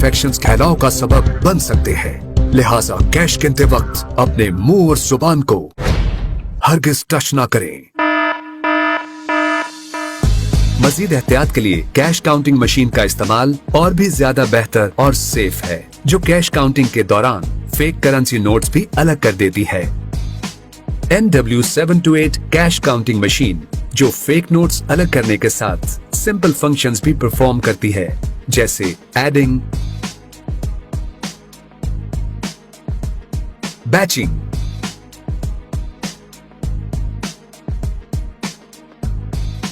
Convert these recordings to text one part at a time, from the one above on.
Infections फैलाव का सबब बन सकते हैं, लिहाजा कैश गिनते वक्त अपने मुंह और जुबान को हरगिज टच ना करें। मजीद एहतियात के लिए कैश काउंटिंग मशीन का इस्तेमाल और भी ज्यादा बेहतर और सेफ है, जो कैश काउंटिंग के दौरान फेक करेंसी नोट्स भी अलग कर देती है। NW728 कैश काउंटिंग मशीन जो फेक नोट्स अलग करने के साथ सिंपल फंक्शंस भी परफॉर्म करती है, जैसे एडिंग, बैचिंग,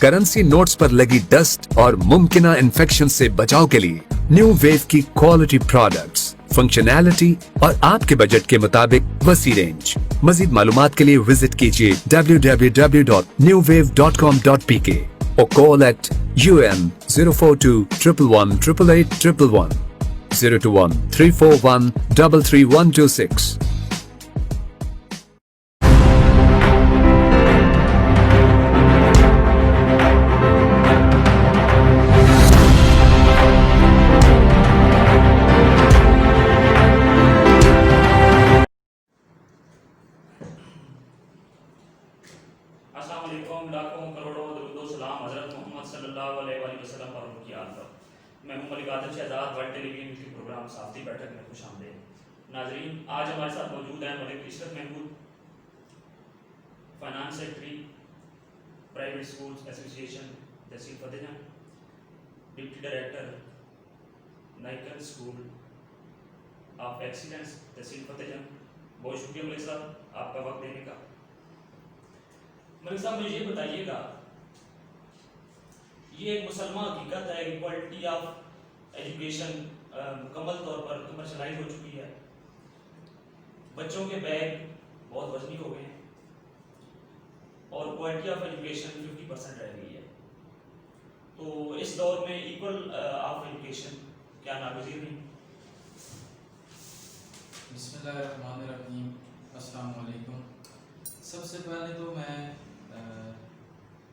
करेंसी नोट्स पर लगी डस्ट और मुमकिना इन्फेक्शन से बचाव के लिए न्यू वेव की क्वालिटी प्रोडक्ट्स, फंक्शनैलिटी और आपके बजट के मुताबिक वसी रेंज। मजीद मालूमात के लिए विजिट कीजिए www.newwave.com.pk or call at UN 042 111 888 021 341 33126. लाखों करोड़ों दरूद सलाम हज़रत मोहम्मद सल्लल्लाहु अलैहि वसल्लम पर उनकी आल पर। मैं मोहम्मद आदिल शहजाद वर्ल्ड टेलीविजन के प्रोग्राम साफ्ती बैठक में खुश आमदीद। नाजरीन, आज हमारे साथ मौजूद हैं Malik Ishrat Mahmood, finance secretary private schools association तहसील फतेहजंग, डिप्टी डायरेक्टर नाइकल स्कूल ऑफ एक्सीलेंस तहसील फतेहजंग। बहुत शुक्रिया मलिक साहब आपका वक्त देने का। मलिक साहब, मुझे ये बताइएगा, ये एक मुसलमान हकीकत है, क्वालिटी ऑफ एजुकेशन मुकम्मल तौर पर कमर्शलाइज हो चुकी है, बच्चों के बैग बहुत वजनी हो गए हैं और क्वालिटी ऑफ एजुकेशन 50% रह गई है। तो इस दौर में इक्वल ऑफ एजुकेशन क्या नागुज़ीर नहीं? बिस्मिल्लाहिर्रहमानिर्रहीम, अस्सलाम वालेकुम। सबसे पहले तो मैं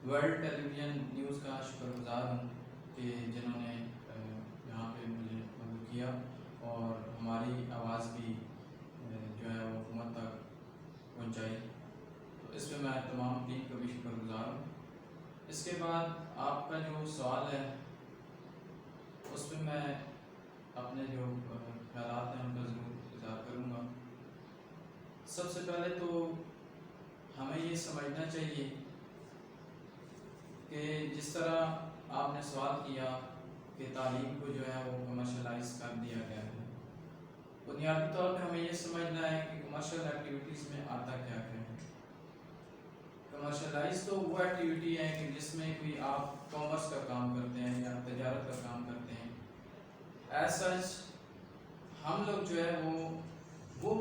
वर्ल्ड टेलीविज़न न्यूज़ का शुक्रगुजार हूँ कि जिन्होंने यहाँ पे मुझे मदद किया और हमारी आवाज़ भी जो है वो हुकूमत तक पहुँचाई। तो इस पर मैं तमाम टीम का भी शुक्रगुजार हूँ। इसके बाद आपका जो सवाल है उस पर मैं अपने जो ख्यालात हैं उनका ज़रूर इज़हार करूँगा। सबसे पहले तो हमें ये समझना चाहिए कि जिस तरह आपने सवाल किया कि तालीम को जो है वो कमर्शलाइज कर दिया गया है, बुनियादी तौर पे हमें ये समझना है कि कमर्शियल एक्टिविटीज़ में आता क्या क्या है। कमर्शलाइज तो वो एक्टिविटी है कि जिसमें कोई आप कॉमर्स का काम करते हैं या तजारत का काम करते हैं। एज सच हम लोग जो है वो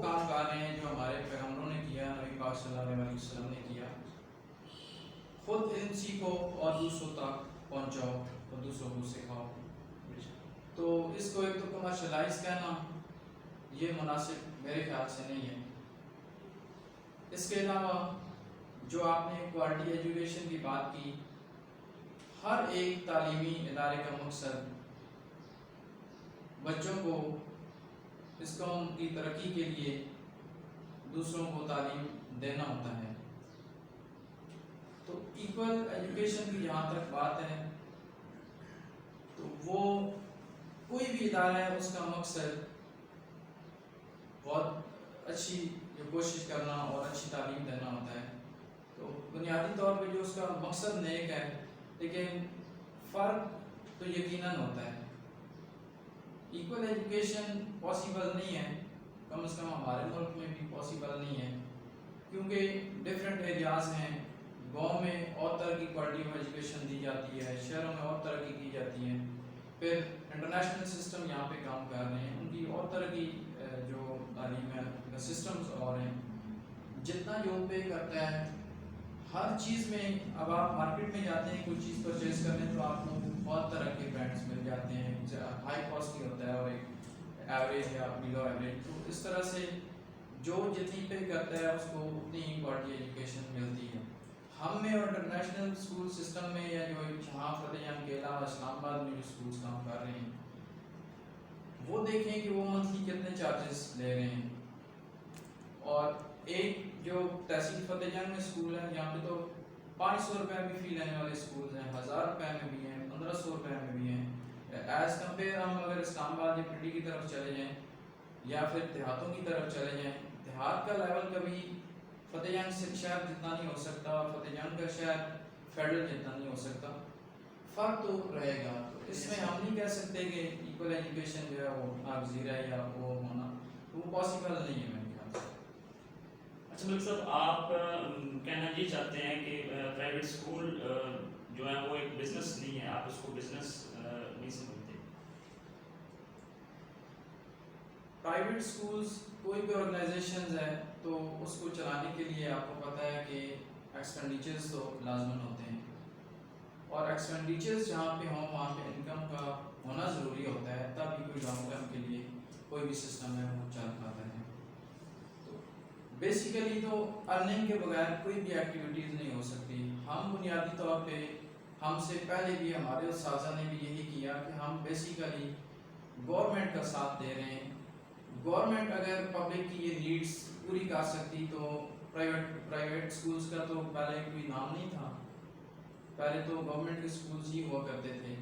काम कर रहे हैं जो हमारे पैगम्बरों ने किया, नबी पाक सल्लल्लाहु अलैहि वसल्लम ने किया। खुद इन सीखो और दूसरों तक पहुंचाओ और दूसरों को सिखाओ। तो इसको एक तो कमर्शलाइज कहना ये मुनासिब मेरे ख्याल से नहीं है। इसके अलावा जो आपने क्वालिटी एजुकेशन की बात की, हर एक तालीमी इदारे का मकसद बच्चों को इस कौम की तरक्की के लिए दूसरों को तालीम देना होता है। तो इक्वल एजुकेशन की जहाँ तक बात है तो वो कोई भी इदारा है उसका मकसद बहुत अच्छी जो कोशिश करना और अच्छी तालीम देना होता है। तो बुनियादी तौर पे जो उसका मकसद नेक है, लेकिन फ़र्क तो यकीनन होता है। इक्वल एजुकेशन पॉसिबल नहीं है, कम से कम हमारे मुल्क में भी पॉसिबल नहीं है, क्योंकि डिफरेंट एरियाज़ हैं। गांव में और तरह की क्वालिटी ऑफ एजुकेशन दी जाती है, शहरों में और तरह की जाती है। फिर इंटरनेशनल सिस्टम यहाँ पे काम कर रहे हैं, उनकी और तरह की जो तालीम है सिस्टम्स और हैं। जितना जो पे करता है हर चीज़ में, अब आप मार्केट में जाते हैं कोई चीज़ परचेज करने तो आपको बहुत तरह के ब्रांड्स मिल जाते हैं, हाई कॉस्टली होता है और एक एवरेज या बिलो एवरेज। तो इस तरह से जो जितनी पे करता है उसको उतनी ही क्वालिटी एजुकेशन मिलती है। हम में और इंटरनेशनल स्कूल सिस्टम में या जो यहाँ फतेहजंग के अलावा इस्लामाबाद में जो स्कूल्स काम कर रहे हैं وہ دیکھیں کہ وہ منتھلی کتنے چارجز لے رہے ہیں. اور ایک جو تحصیل فتح جنگ میں اسکول ہے یہاں پہ تو 500 روپے بھی فی لینے والے اسکول ہیں, 1000 روپے میں بھی ہیں, 1500 روپے میں بھی ہیں. ایز کمپیئر ہم اگر اسلام آباد یا پنڈی کی طرف چلے جائیں یا پھر دیہاتوں کی طرف چلے جائیں, دیہات کا لیول کبھی فتح جنگ سے شہر جتنا نہیں ہو سکتا, فتح جنگ کا شہر فیڈرل جتنا نہیں ہو سکتا. فرق تو رہے گا. تو اس میں ہم نہیں کہہ سکتے کہ ایکول ایجوکیشن جو ہے وہ ناگزیر ہے یا وہ ہونا, وہ پاسبل نہیں ہے میرے خیال سے. اچھا ملک صاحب, آپ کہنا یہ چاہتے ہیں کہ پرائیویٹ اسکول جو ہے وہ ایک بزنس نہیں ہے, آپ اس کو بزنس نہیں سمجھتے؟ پرائیویٹ اسکولز کوئی بھی آرگنائزیشنز ہے تو اس کو چلانے کے لیے آپ کو پتہ ہے کہ ایکسپینڈیچرز تو لازماً ہوتے ہیں, اور ایکسپینڈیچرز جہاں پہ ہوں وہاں پہ انکم کا ہونا ضروری ہوتا ہے, تبھی کوئی لانگ ٹرم کے لیے کوئی بھی سسٹم ہے وہ چل پاتا ہے. تو بیسیکلی تو ارننگ کے بغیر کوئی بھی ایکٹیویٹیز نہیں ہو سکتی. ہم بنیادی طور پہ ہم سے پہلے بھی ہمارے اساتذہ نے بھی یہی کیا کہ ہم بیسیکلی گورنمنٹ کا ساتھ دے رہے ہیں. گورنمنٹ اگر پبلک کی یہ نیڈس پوری کر سکتی تو پرائیویٹ اسکولز کا تو پہلے کوئی نام نہیں تھا, پہلے تو گورنمنٹ کے اسکولز ہی ہوا کرتے تھے.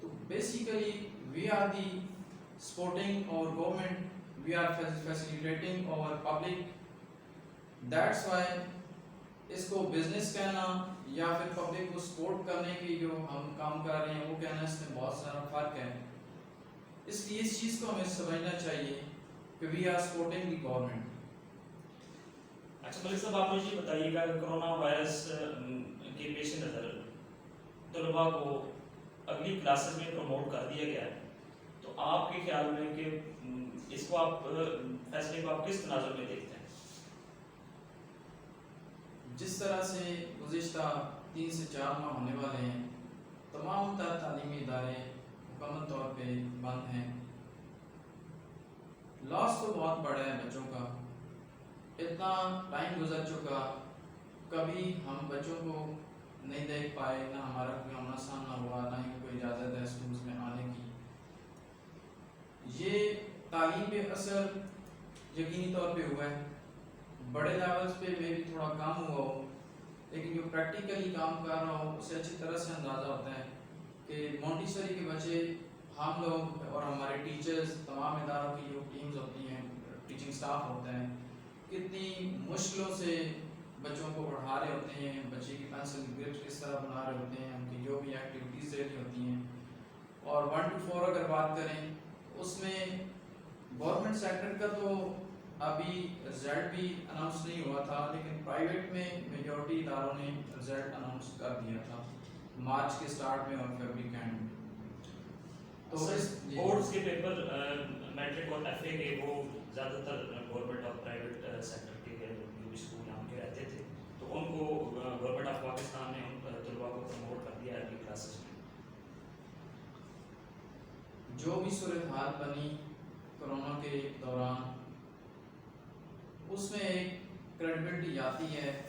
تو basically we are the supporting our government, we are facilitating our public. That's why اس کو بزنس کہنا یا پھر پبلک کو سپورٹ کرنے کی جو ہم کام کر رہے ہیں وہ کہنا, اس میں بہت سارا فرق ہے. اس لیے اس چیز کو ہمیں سمجھنا چاہیے کہ we are supporting the government. اچھا ملک صاحب, آپ مجھے یہ بتائیے گا کہ کرونا وائرس کے پیش نظر طلباء کو اگلی کلاسز میں پروموٹ کر دیا گیا ہے, تو آپ کے خیال میں کہ اس کو آپ فیصلے کو آپ کس تناظر میں دیکھتے ہیں؟ جس طرح سے گزشتہ 3 سے 4 ماہ ہونے والے ہیں, تمام تر تعلیمی ادارے مکمل طور پہ بند ہیں. لاس تو بہت بڑا ہے بچوں کا, اتنا ٹائم گزر چکا, کبھی ہم بچوں کو نہیں دیکھ پائے, نہ ہمارا کوئی آمنا سامنا ہوا, نہ ہی کوئی اجازت ہے اسکولز میں آنے کی. یہ تعلیم پہ اثر یقینی طور پہ ہوا ہے, بڑے لیولز پہ میں بھی تھوڑا کام ہوا ہو, لیکن جو پریکٹیکلی کام کر رہا ہو اسے اچھی طرح سے اندازہ ہوتا ہے کہ مونٹیسری کے بچے, ہم لوگ اور ہمارے ٹیچرز, تمام اداروں کی جو ٹیمز ہوتی ہیں, ٹیچنگ سٹاف ہوتا ہے, کتنی مشکلوں سے بچوں کو پڑھا رہے ہوتے ہیں, بچے کی پینسل کی گرپس کس طرح بنا رہے ہوتے ہیں, ان کی جو بھی ایکٹیویٹیز دے رہی ہوتی ہیں. اور 1 to 4 اگر بات کریں اس میں گورنمنٹ سیکٹر کا تو ابھی رزلٹ بھی اناؤنس نہیں ہوا تھا, لیکن پرائیویٹ میں میجورٹی اداروں نے رزلٹ اناؤنس کر دیا تھا مارچ کے سٹارٹ میں اور فیبرری کے اینڈ میں. تو بورڈز کے پیپر میٹرک اور ایف اے کے وہ زیادہ تر گورنمنٹ اور پرائیویٹ سیکٹر کے جو بھی اسکول یہاں کے رہتے تھے, تو ان کو گورنمنٹ آف پاکستان نے ان طلباء کو پروموٹ کر دیا اگلی کلاسز میں. جو بھی صورتحال بنی کرونا کے دوران, اس میں ایک کریڈیبلٹی جاتی ہے,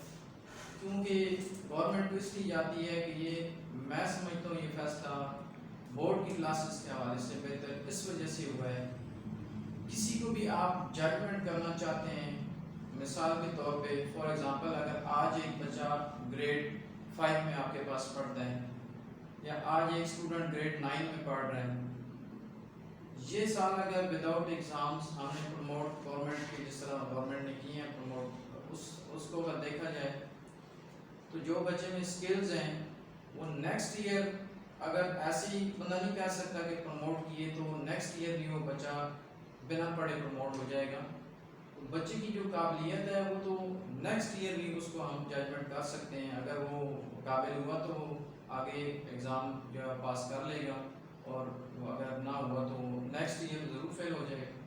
کیونکہ گورنمنٹ کو اس لیے جاتی ہے کہ یہ, میں سمجھتا ہوں یہ فیصلہ بورڈ کی کلاسز کے حوالے سے بہتر اس وجہ سے ہوا ہے. کسی کو بھی آپ ججمنٹ کرنا چاہتے ہیں, مثال کے طور پہ فار ایگزامپل اگر آج ایک بچہ گریڈ 5 میں آپ کے پاس پڑھتا ہے, یا آج ایک اسٹوڈنٹ گریڈ 9 میں پڑھ رہا ہے, یہ سال اگر وداؤٹ ایگزامس ہم نے پروموٹ گورنمنٹ کے, جس طرح گورنمنٹ نے کی ہیں پروموٹ, اس کو اگر دیکھا جائے تو جو بچے میں اسکلز ہیں وہ نیکسٹ ایئر, اگر ایسی بندہ نہیں کہہ سکتا کہ پروموٹ کیے تو نیکسٹ ایئر بھی وہ بچہ بنا پڑھے پروموٹ ہو جائے گا. تو بچے کی جو قابلیت ہے وہ تو نیکسٹ ایئر بھی اس کو ہم ججمنٹ کر سکتے ہیں, اگر وہ قابل ہوا تو وہ آگے ایگزام جو ہے پاس کر لے گا, اور اگر نہ ہوا تو نیکسٹ ایئر ضرور فیل ہو جائے گا.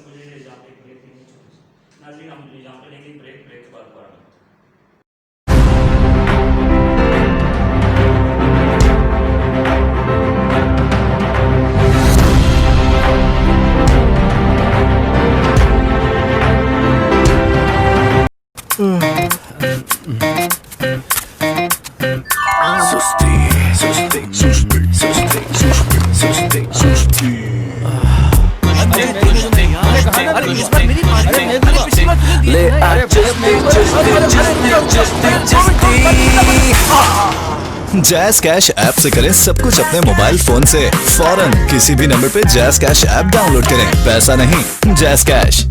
مجھے یہاں پہ بریک نہیں چھوڑی. ناظرین, ہم یہاں پہ لیں گے بریک کے بعد دوبارہ. Susti. जैज़ कैश ऐप से करें सब कुछ अपने मोबाइल फोन से फौरन किसी भी नंबर पे जैज़ कैश ऐप डाउनलोड करें. पैसा नहीं, जैज़ कैश.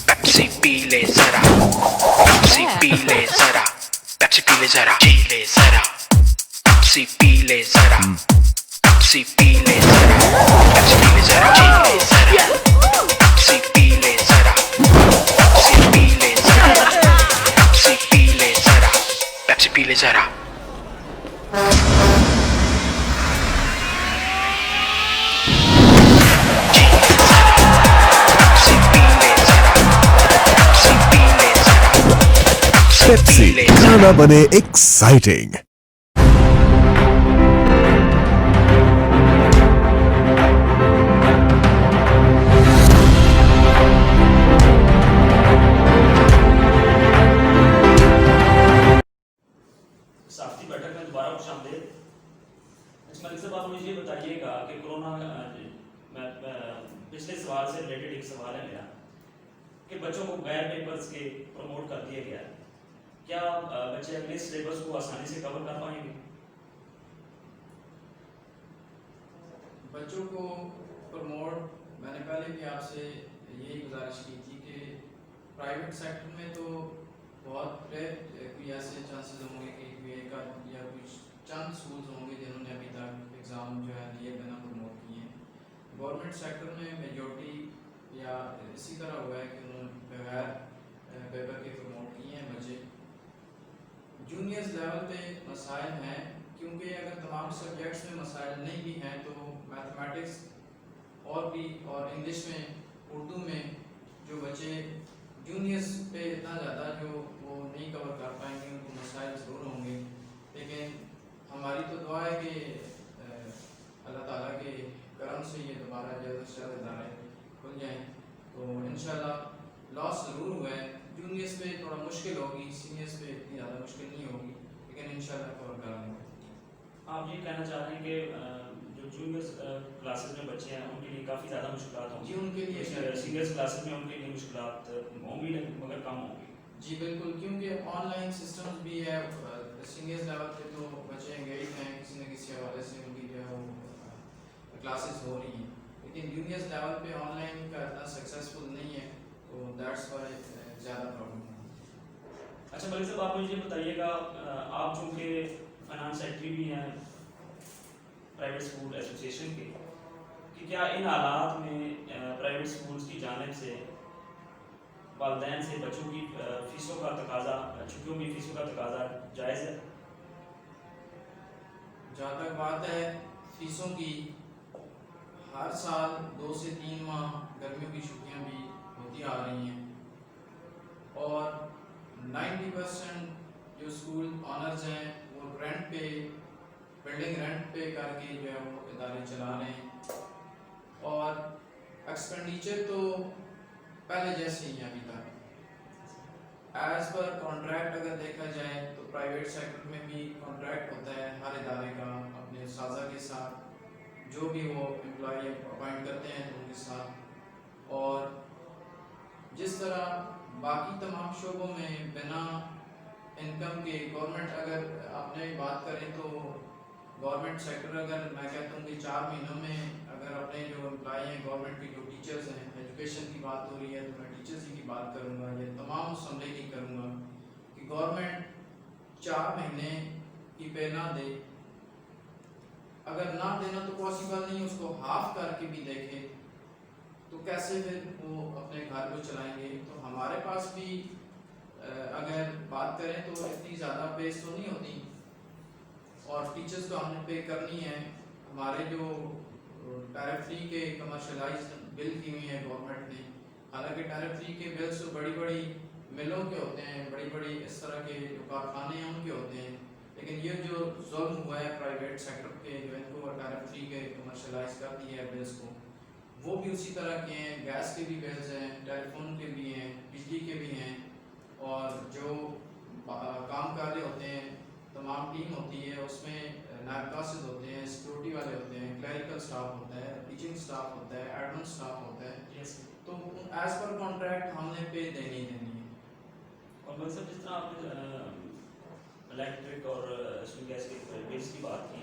पेप्सी पी ले जरा, पेप्सी पी ले जरा, पेप्सी पी ले जरा, पी ले जरा, पेप्सी पी ले जरा, पेप्सी पी ले जरा, पेप्सी पी ले जरा, पेप्सी पी ले जरा, पेप्सी पी ले जरा, पेप्सी पी ले जरा, पेप्सी पी ले जरा. पेप्सी, खाना बने एक्साइटिंग. साफ्ती बैठक में दोबारा खुशामदीद. मलिक साहब, आप मुझे ये बताइएगा कि कोरोना पिछले सवाल से रिलेटेड एक सवाल है मेरा कि बच्चों को गैर पेपर्स के प्रमोट कर दिया गया है. क्या बच्चे अगले सिलेबस को आसानी से कवर कर पाएंगे? बच्चों को प्रमोट, मैंने पहले भी आपसे यही गुजारिश की थी कि प्राइवेट सेक्टर में तो बहुत कोई ऐसे चांसेस होंगे कि कोई एक या कुछ चंद स्कूल्स होंगे जिन्होंने अभी तक एग्ज़ाम जो है दिए बिना प्रमोट किए हैं. गवर्नमेंट सेक्टर में मेजॉरिटी या इसी तरह हुआ है कि उन्होंने बगैर पेपर के प्रमोट किए हैं बच्चे. जूनियर्स लेवल पे मसाइल हैं, क्योंकि अगर तमाम सब्जेक्ट्स में मसाइल नहीं भी हैं तो मैथमेटिक्स और इंग्लिश में, उर्दू में जो बच्चे जूनियर्स पे इतना ज़्यादा जो वो नहीं कवर कर पाएंगे, उनको मसाइल ज़रूर होंगे. लेकिन हमारी तो दुआ है कि अल्लाह ताला के करम से ये दोबारा जल्द से जल्द इदारे खुल जाएँ. तो इंशाल्लाह लॉस ज़रूर हुआ है. जूनियर्स पे थोड़ा मुश्किल होगी, सीनियर्स पे इतनी ज़्यादा मुश्किल नहीं होगी, लेकिन इंशाल्लाह कवर कर लेंगे. आप ये कहना चाह रहे हैं कि जो जूनियर्स क्लासेस में बच्चे हैं उनके लिए काफ़ी ज़्यादा मुश्किल होंगी. जी, उनके लिए सीनियर्स क्लासेस में उनके लिए मुश्किल होंगी मगर कम होंगी. जी बिल्कुल, क्योंकि ऑनलाइन सिस्टम भी है. सीनियर्स लेवल पे तो बच्चे एंगेज हैं किसी न किसी हवाले से, उनकी जो है वो क्लासेस हो रही हैं. लेकिन जूनियर्स लेवल पे ऑनलाइन का इतना सक्सेसफुल नहीं है, तो दैट्स वाई ज़्यादा प्रॉब्लम है. अच्छा मलिक साहब, आप मुझे बताइएगा, आप चूँकि फाइनेंस सेक्रेटरी भी हैं प्राइवेट स्कूल एसोसिएशन के, कि क्या इन हालात में प्राइवेट स्कूल्स की जानिब से वालिदैन से बच्चों की फ़ीसों का तकाजा, छुट्टियों की फ़ीसों का तकाजा जायज़ है? जहाँ तक बात है फ़ीसों की, हर साल 2 से 3 माह गर्मियों की छुट्टियाँ भी होती आ रही हैं, और 90% जो स्कूल ऑनर्स हैं वो रेंट पे, बिल्डिंग रेंट पे करके जो है वो इदारे चला रहे हैं. और एक्सपेंडिचर तो पहले जैसे ही अभी तक एज़ पर कॉन्ट्रैक्ट अगर देखा जाए तो प्राइवेट सेक्टर में भी कॉन्ट्रैक्ट होता है हर इदारे का अपने साझा के साथ, जो भी वो एम्प्लॉई अपॉइंट करते हैं तो उनके साथ. और जिस तरह बाकी तमाम शोबों में बिना इनकम के गवर्नमेंट, अगर आपने बात करें तो गवर्नमेंट सेक्टर, अगर मैं कहता हूँ कि 4 महीनों में अगर अपने जो एम्प्लॉई हैं गवर्नमेंट के, जो टीचर्स हैं, एजुकेशन की बात हो रही है तो मैं टीचर्स ही की बात करूँगा, या तमाम असम्बली की करूँगा, कि गवर्नमेंट 4 महीने की पे ना दे. अगर ना देना तो पॉसिबल नहीं, उसको हाफ करके भी देखे तो कैसे फिर वो अपने घर को चलाएंगे. तो हमारे पास भी अगर बात करें तो इतनी ज़्यादा पेस तो नहीं होती, और टीचर्स को हमने पे करनी है. हमारे जो टैरिफ फ्री के कमर्शलाइज बिल की हुई है गवर्नमेंट ने, हालांकि टैरिफ फ्री के बिल्स तो बड़ी बड़ी मिलों के होते हैं, बड़ी बड़ी इस तरह के जो कारखाने हैं उनके होते हैं, लेकिन ये जो जुल्म हुआ है प्राइवेट सेक्टर के, जो इनको टैरिफ फ्री के कमर्शलाइज कर दिया है बिल्स को, वो भी उसी तरह के हैं. गैस के भी बिल्स हैं, टेलीफोन के भी हैं, बिजली के भी हैं, और जो काम कर रहे होते हैं, तमाम टीम होती है, उसमें नायब कासिद होते हैं, सिक्योरिटी वाले होते हैं, परमानेंट स्टाफ होता है, यस। तो एज पर कॉन्ट्रैक्ट हमने पे देनी देनी है। और मकसद जिस तरह आपने इलेक्ट्रिक और रसोई गैस के बिल्स की बात की,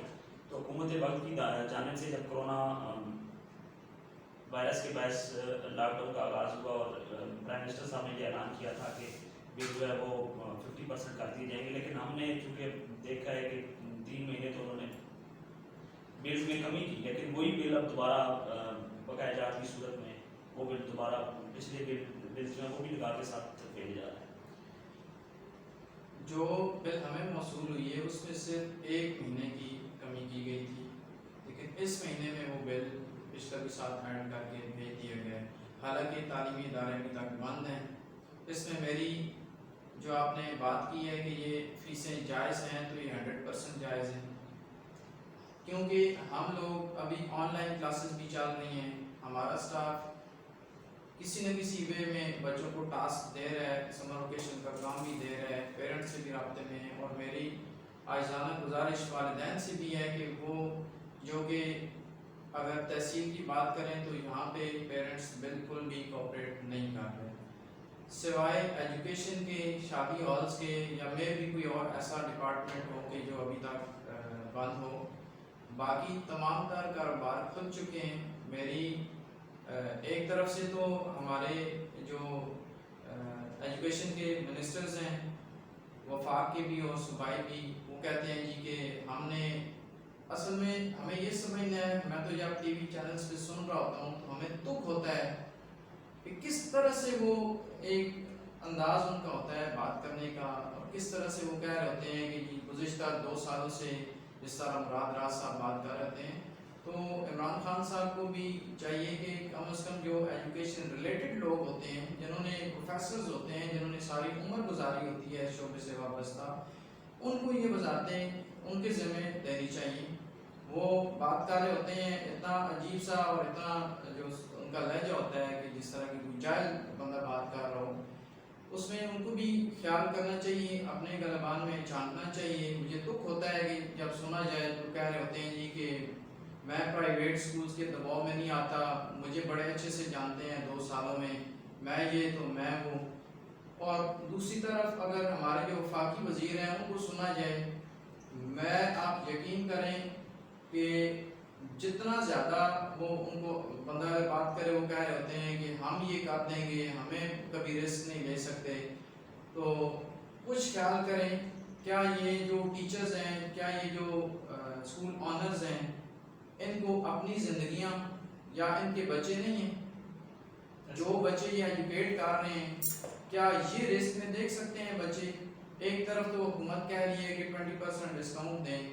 तो हुकूमत वक्त की जानिब से जब कोरोना वायरस के बायस लॉकडाउन का आगाज़ हुआ और प्राइम मिनिस्टर साहब ने ये ऐलान किया था कि बिल जो है वो 50% कर दिए जाएंगे, लेकिन हमने चूँकि देखा है कि 3 महीने तो उन्होंने बिल्स में कमी की, लेकिन वही बिल अब दोबारा बकाया जात की सूरत में वो बिल दोबारा पिछले बिल्स जो है वो भी लगा के साथ भेजे जा रहे हैं। जो बिल हमें मौसूल हुई है उसमें सिर्फ 1 महीने की कमी की गई थी, लेकिन इस महीने में वो बिल पिछले के साथ ऐड करके भेज दिया गया है। हालांकि तालीमी इदारे अभी तक बंद हैं। इसमें मेरी जो आपने बात की है कि ये फीसें जायज़ हैं, तो ये 100% जायज़ हैं, क्योंकि हम लोग अभी ऑनलाइन क्लासेस भी चल रही हैं। हमारा स्टाफ किसी न किसी वे में बच्चों को टास्क दे रहा है, समर वेकेशन का काम भी दे रहा है, पेरेंट्स से भी रब्ते में है। और मेरी आइज़ाना गुजारिश वालिदैन से भी है कि वो जो कि अगर तहसील की बात करें तो यहाँ पे पेरेंट्स बिल्कुल भी कोऑपरेट नहीं कर रहे, सिवाय एजुकेशन के, शादी हॉल्स के, या मे भी कोई और ऐसा डिपार्टमेंट हो कि जो अभी तक बंद हो। बाकी तमाम तर कारोबार खुल चुके हैं। मेरी एक तरफ से तो हमारे जो एजुकेशन के मिनिस्टर्स हैं, वफाक के भी और सूबाई भी, वो कहते हैं जी कि हमने असल में हमें ये समझना है, मैं तो जब टीवी चैनल्स पे सुन रहा होता हूँ तो हमें दुख होता है कि किस तरह से वो एक अंदाज उनका होता है बात करने का, और किस तरह से वो कह रहे होते हैं कि जी गुज़िश्ता 2 सालों से जिस तरह मुराद राज साहब बात कर रहे हैं। तो इमरान खान साहब को भी चाहिए कि कम से कम जो एजुकेशन रिलेटेड लोग होते हैं, जिन्होंने प्रोफेसर्स होते हैं, जिन्होंने सारी उम्र गुजारी होती है शोबे से वाबस्ता, उनको ये वजारतें उनके ज़िम्मे देनी चाहिए। वो बात कर रहे होते हैं इतना अजीब सा और इतना जो उनका लहजा होता है कि जिस तरह की कोई जाहिल बंदा बात कर रहा हो, उसमें उनको भी ख्याल करना चाहिए, अपने गलबान में झांकना चाहिए। मुझे दुख होता है कि जब सुना जाए तो कह रहे होते हैं जी कि मैं प्राइवेट स्कूल्स के दबाव में नहीं आता, मुझे बड़े अच्छे से जानते हैं 2 सालों में, मैं ये तो मैं हूँ। और दूसरी तरफ अगर हमारे जो वफाकी वज़ीर हैं उनको सुना जाए, मैं आप यकीन करें कि जितना ज़्यादा वो उनको बंदा अगर बात करे, वो कह रहे होते हैं कि हम ये कर देंगे, हमें कभी रिस्क नहीं ले सकते। तो कुछ ख्याल करें, क्या ये जो टीचर्स हैं, क्या ये जो स्कूल ऑनर्स हैं, इनको अपनी ज़िंदगियां या इनके बच्चे नहीं हैं? जो बच्चे ये एजुकेट कर रहे हैं, क्या ये रिस्क में देख सकते हैं बच्चे? एक तरफ तो हुकूमत कह रही है कि 20% डिस्काउंट दें,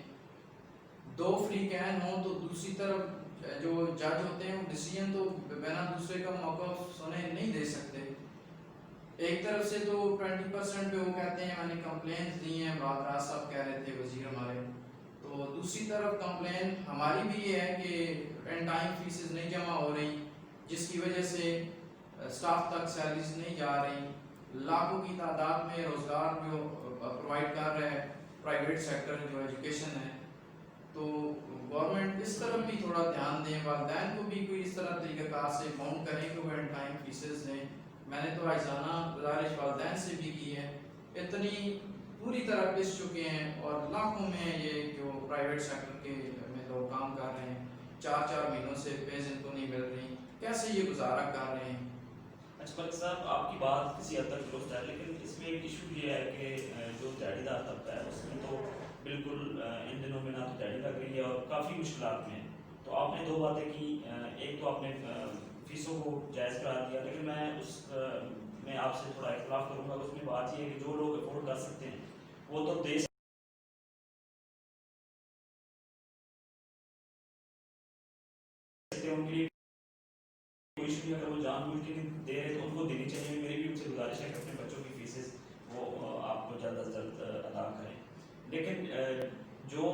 2 फ्री कैन हो, तो दूसरी तरफ जो जज होते हैं वो डिसीजन तो बिना दूसरे का मौका सुने नहीं दे सकते। एक तरफ से तो 20% पे वो कहते हैं मैंने कंप्लेंट दी हैं, राज साहब कह रहे थे वजीर हमारे, तो दूसरी तरफ कंप्लेन हमारी भी ये है कि इन टाइम फीसेस नहीं जमा हो रही, जिसकी वजह से स्टाफ तक सैलरीज नहीं जा रही, लाखों की तादाद में रोज़गार जो प्रोवाइड कर रहा है प्राइवेट सेक्टर जो एजुकेशन है। तो गवर्नमेंट इस तरफ भी थोड़ा ध्यान दें, वालिदैन को भी कोई इस तरह तरीक़ाकार से बाउंड करें कि वो इन टाइम फीसेस दें। मैंने तो आइज़ाना गुजारिश वालिदैन से भी की है, इतनी पूरी तरह पिस चुके हैं और लाखों में ये जो प्राइवेट सेक्टर के में लोग काम कर रहे हैं, 4-4 महीनों से पेज इनको नहीं मिल रही, कैसे ये गुजारा कर रहे हैं। अच्छा मलिक साहब, आपकी बात किसी हद तक दुरुस्त है, लेकिन इसमें एक इशू ये है कि जो दिहाड़ीदार तबका है उसमें तो बिल्कुल इन दिनों में ना तो दिहाड़ी लग रही है और काफ़ी मुश्किलात में है। तो आपने 2 बातें की, एक तो आपने फीसों को जायज़ करार दिया, लेकिन मैं उस में आपसे थोड़ा इख्तिलाफ करूँगा। उसमें बात ये है कि जो लोग अफोर्ड कर सकते हैं वो तो दे सकते हैं, उनके लिए कोई इशू नहीं। अगर वो जानबूझ के दे रहे तो उनको देनी चाहिए। मेरी भी उनसे गुजारिश है कि अपने बच्चों की फीसेस वो आपको जल्द अज जल्द अदा करें। लेकिन जो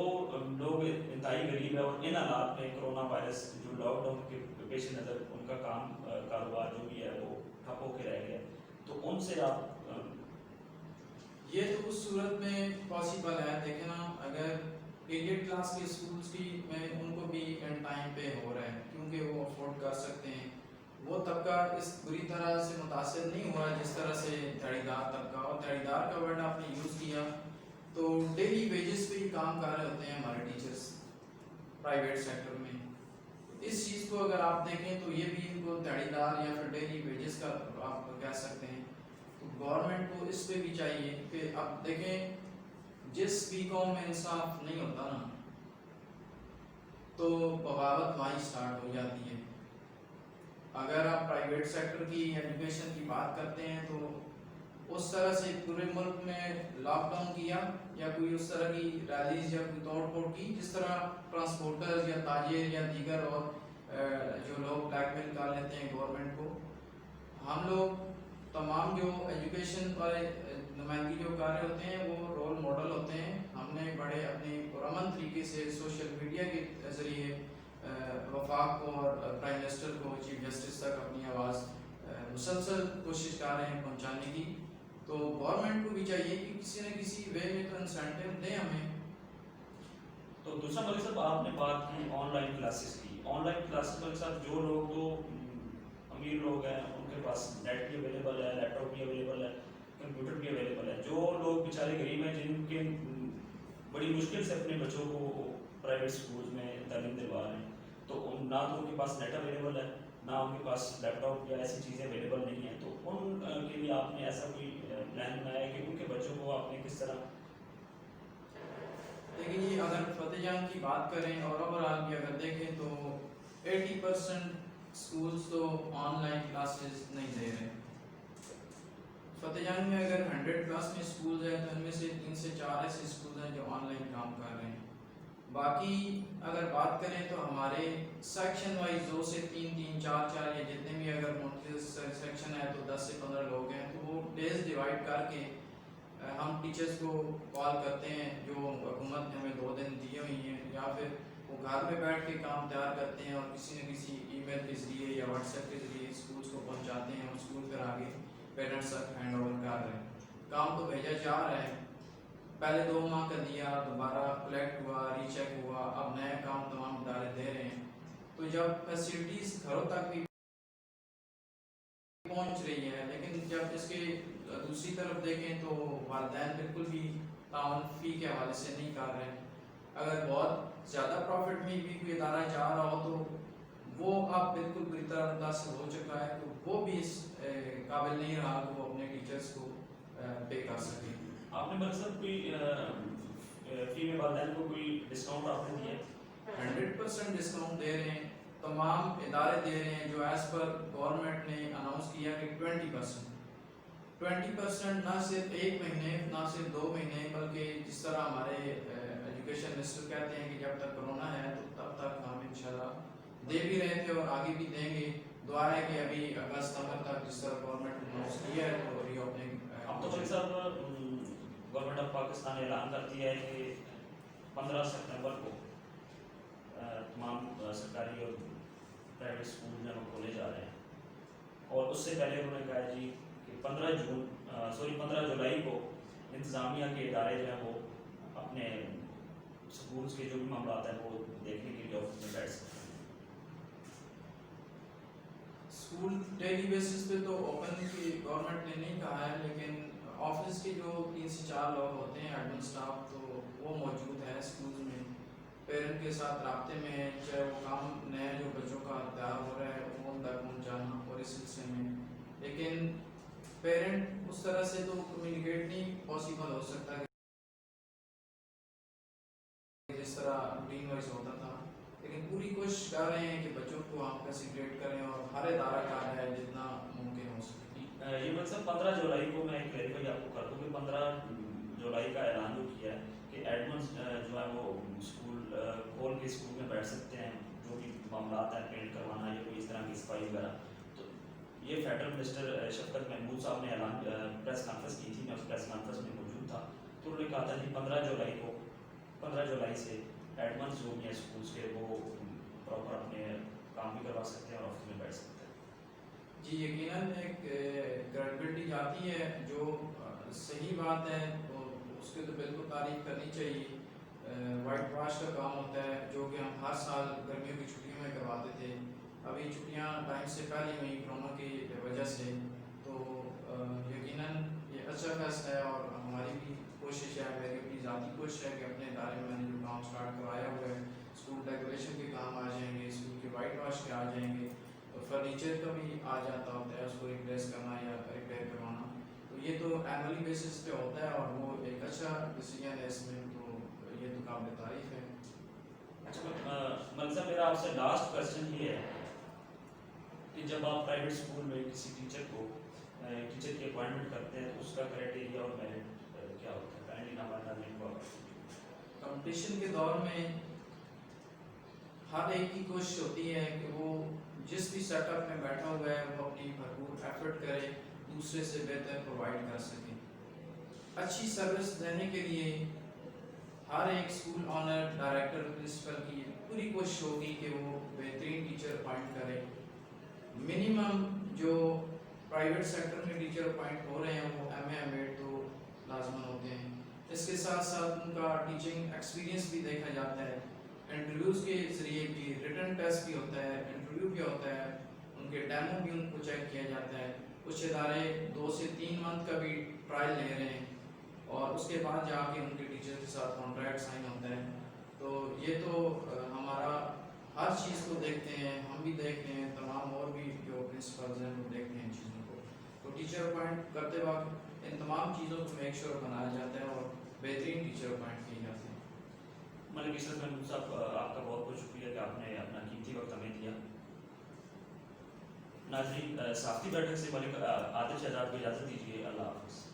लोग इंतहाई गरीब है और इन हालात में कोरोना वायरस जो लॉकडाउन के पेश नज़र उनका काम कारोबार जो भी है वो ठप होकर रह गया, तो उनसे आप ये तो उस सूरत में पॉसिबल है। देखें ना, अगर पीरियड क्लास के स्कूल्स की में उनको भी इन टाइम पे हो रहा है क्योंकि वो अफोर्ड कर सकते हैं। وہ طبقہ اس بری طرح سے متاثر نہیں ہوا جس طرح سے دیہڑیدار طبقہ. اور دیہڑیدار کا ورڈ آپ نے یوز کیا تو ڈیلی ویجز پہ ہی کام کر رہے ہوتے ہیں ہمارے ٹیچرس پرائیویٹ سیکٹر میں. اس چیز کو اگر آپ دیکھیں تو یہ بھی ان کو دیہڑیدار یا پھر ڈیلی ویجز کا آپ کہہ سکتے ہیں. تو گورنمنٹ کو اس پہ بھی چاہیے کہ اب دیکھیں جس بھی قوم میں انصاف نہیں ہوتا نا تو بغاوت وہیں اسٹارٹ ہو جاتی ہے. اگر آپ پرائیویٹ سیکٹر کی ایجوکیشن کی بات کرتے ہیں تو اس طرح سے پورے ملک میں لاک ڈاؤن کیا یا کوئی اس طرح کی ریلیز یا کوئی توڑ پھوڑ کی جس طرح ٹرانسپورٹرز یا تاجر یا دیگر اور جو لوگ بلیک میل کر لیتے ہیں گورنمنٹ کو. ہم لوگ تمام جو ایجوکیشن والے نمائندگی جو کر رہے ہوتے ہیں وہ رول ماڈل ہوتے ہیں. ہم نے بڑے اپنے پرامن طریقے سے سوشل میڈیا کے ذریعے وفاق کو اور پرائم منسٹر کو چیف جسٹس تک اپنی آواز مسلسل کوشش کر رہے ہیں پہنچانے کی. تو گورنمنٹ کو بھی چاہیے کہ کسی نہ کسی وے میں تو انسینٹیو دیں ہمیں. تو دوسرا ملک صاحب آپ نے بات کی آن لائن کلاسز کی. آن لائن کلاسز ملک صاحب جو لوگ تو امیر لوگ ہیں ان کے پاس نیٹ بھی اویلیبل ہے, لیپ ٹاپ بھی اویلیبل ہے, کمپیوٹر بھی اویلیبل ہے. جو لوگ بیچارے غریب ہیں جن کے بڑی مشکل سے اپنے بچوں کو پرائیویٹ اسکولز میں تعلیم دلوا رہے ہیں تو نہ تو ان کے پاس نیٹ اویلیبل ہے نہ ان کے پاس لیپ ٹاپ یا ایسی چیزیں اویلیبل نہیں ہیں. تو ان کے لیے آپ نے ایسا کوئی پلان بنایا ہے کہ ان کے بچوں کو آپ نے کس طرح؟ لیکن یہ اگر فتح جان کی بات کریں اور اوور آل بھی اگر دیکھیں تو 80% اسکولس تو آن لائن کلاسز نہیں دے رہے. فتح جان میں اگر 100+ میں اسکولز ہیں تو ان میں سے 3 سے 4 ایسے اسکولز ہیں جو آن لائن کام کر رہے ہیں. باقی اگر بات کریں تو ہمارے سیکشن وائز 2 سے 3 4 یا جتنے بھی اگر سیکشن ہے تو 10 سے 15 لوگ ہیں تو وہ ڈیز ڈیوائڈ کر کے ہم ٹیچرز کو کال کرتے ہیں جو حکومت نے ہمیں 2 دن دیے ہوئی ہیں یا پھر وہ گھر میں بیٹھ کے کام تیار کرتے ہیں اور کسی نہ کسی ای میل کے ذریعے یا واٹس ایپ کے ذریعے اسکولس کو پہنچاتے ہیں اور اسکول پھر آگے پیرنٹس تک ہینڈ اوور کر رہے ہیں. کام تو بھیجا جا رہا ہے. پہلے 2 ماہ کا دیا, دوبارہ کلیکٹ ہوا, ری چیک ہوا, اب نئے کام تمام ادارے دے رہے ہیں. تو جب فیسلٹیز گھروں تک بھی پہنچ رہی ہے لیکن جب اس کے دوسری طرف دیکھیں تو والدین بالکل بھی تعاون فی کے حوالے سے نہیں کر رہے ہیں. اگر بہت زیادہ پروفٹ میں بھی کوئی ادارہ جا رہا ہو تو وہ اب بالکل بری طرح متاثر ہو چکا ہے تو وہ بھی اس قابل نہیں رہا کہ وہ اپنے ٹیچرز کو پے کر سکے. آپ نے مقصد کوئی فی میں والدین کو کوئی ڈسکاؤنٹ آپ نے دیا ہے؟ 100% ڈسکاؤنٹ دے رہے ہیں. تمام ادارے دے رہے ہیں جو ایز پر گورنمنٹ نے اناؤنس کیا کہ 20% نہ صرف 1 مہینے نہ صرف 2 مہینے بلکہ جس طرح ہمارے ایجوکیشن منسٹر کہتے ہیں کہ جب تک کرونا ہے تو تب تک ہم انشاءاللہ دے بھی رہے تھے اور آگے بھی دیں گے. دعا ہے کہ ابھی اگست ستمبر تک جس طرح گورنمنٹ نے اناؤنس کیا ہے تو ری اوپننگ اب تو بھائی صاحب گورنمنٹ آف پاکستان اعلان کرتی ہے کہ 15 ستمبر کو تمام سرکاری اور پرائیویٹ اسکول جو ہیں کھولے جا رہے ہیں اور اس سے پہلے انہوں نے کہا جی کہ 15 جولائی کو انتظامیہ کے ادارے جو ہیں وہ اپنے اسکولس کے جو بھی معاملات ہیں وہ دیکھنے کے لیے آفس میں بیٹھ سکتے ہیں. اسکول ڈیلی بیسس پہ تو اوپن کی گورنمنٹ نے نہیں کہا ہے لیکن آفس کے جو 3 سے 4 لوگ ہوتے ہیں ایڈمن اسٹاف تو وہ موجود ہے اسکول میں, پیرنٹ کے ساتھ رابطے میں ہے, چاہے وہ کام نئے جو بچوں کا تیار ہو رہا ہے وہ ان تک پہنچانا اور اس سلسلے میں. لیکن پیرنٹ اس طرح سے تو کمیونیکیٹ نہیں پاسبل ہو سکتا جس طرح روٹین وائز ہوتا تھا. لیکن پوری کوشش کر رہے ہیں کہ بچوں کو ہم فیسیلیٹیٹ کریں اور ہر ادارہ کا ہے جتنا ممکن ہو سکے. یہ مطلب 15 جولائی کو میں کلیریفائی آپ کو کر دوں کہ 15 جولائی کا اعلان جو کیا ہے کہ ایڈمنس جو ہے وہ اسکول کھول کے اسکول میں بیٹھ سکتے ہیں, جو بھی معاملات ہیں پینٹ کروانا یا کوئی اس طرح کی صفائی وغیرہ. تو یہ فیڈرل منسٹر شفقت محمود صاحب نے اعلان پریس کانفرنس کی تھی, میں اس پریس کانفرنس میں موجود تھا. تو انہوں نے کہا تھا کہ 15 جولائی سے ایڈمنس جو بھی ہیں اسکولس کے وہ پراپر اپنے کام بھی کروا سکتے ہیں اور آفس میں بیٹھ سکتے ہیں. جی یقیناً ایک کریڈبلٹی جاتی ہے جو صحیح بات ہے تو اس کے تو بالکل تعریف کرنی چاہیے. وائٹ واش کا کام ہوتا ہے جو کہ ہم ہر سال گرمیوں کی چھٹیوں میں کرواتے تھے. अभी छुट्टियां टाइम से पहले हुई कोरोना की वजह से, तो यकीनन ये अच्छा फैसला है और हमारी भी कोशिश है, मेरी अपनी ज़ाती कोशिश है कि अपने इदारे में मैंने जो काम स्टार्ट करवाया हुआ है, स्कूल डेकोरेशन के काम आ जाएंगे, स्कूल के वाइट वॉश के आ जाएंगे, तो फर्नीचर का भी आ जाता होता है, उसको रिप्लेस करना या रिपेयर करवाना, तो ये तो एनुअली बेसिस पे होता है और वो एक अच्छा डिसीजन है इसमें, तो ये तो काबिल तारीफ है। अच्छा मतलब मेरा आपसे लास्ट क्वेश्चन ये है कि जब आप प्राइवेट स्कूल में किसी टीचर की अपॉइंटमेंट करते हैं तो उसका क्राइटेरिया और मेरिट क्या होता है? काइंडली हमारा कंपटीशन के दौर में हर एक की कोशिश होती है कि वो जिस भी सेटअप में बैठा हुआ है वो अपनी भरपूर एफर्ट करे, दूसरे से बेहतर प्रोवाइड कर सके। अच्छी सर्विस देने के लिए हर एक स्कूल ऑनर, डायरेक्टर, प्रिंसिपल की पूरी कोशिश होगी कि वो बेहतरीन टीचर अपॉइंट करे। मिनिमम जो प्राइवेट सेक्टर में टीचर अपॉइंट हो रहे हैं वो MA MAd तो लाजमन होते हैं, इसके साथ साथ उनका टीचिंग एक्सपीरियंस भी देखा जाता है, इंटरव्यूज़ के ज़रिए भी, रिटन टेस्ट भी होता है, इंटरव्यू भी होता है, उनके डेमो भी उनको चेक किया जाता है। कुछ इदारे 2 से 3 मंथ का भी ट्रायल ले रहे हैं और उसके बाद जाके उनके टीचर के साथ कॉन्ट्रैक्ट साइन होता है। तो ये तो हमारा हर चीज़ को देखते हैं, हम भी देख रहे हैं, तमाम और भी जो प्रिंसिपल्स हैं वो देखते हैं चीज़ों को। तो टीचर अपॉइंट करते वक्त इन तमाम चीज़ों को मेक श्योर बनाया जाता है और बेहतरीन टीचर अपॉइंट किए जाते हैं। मलिक इसरत महमूद साहब, आपका बहुत बहुत शुक्रिया कि आपने अपना कीमती वक्त हमें दिया। नाज़रीन, साफ्ती बैठक से मलिक आदिल शहजाद को इजाज़त दीजिए। अल्लाह हाफ़िज़।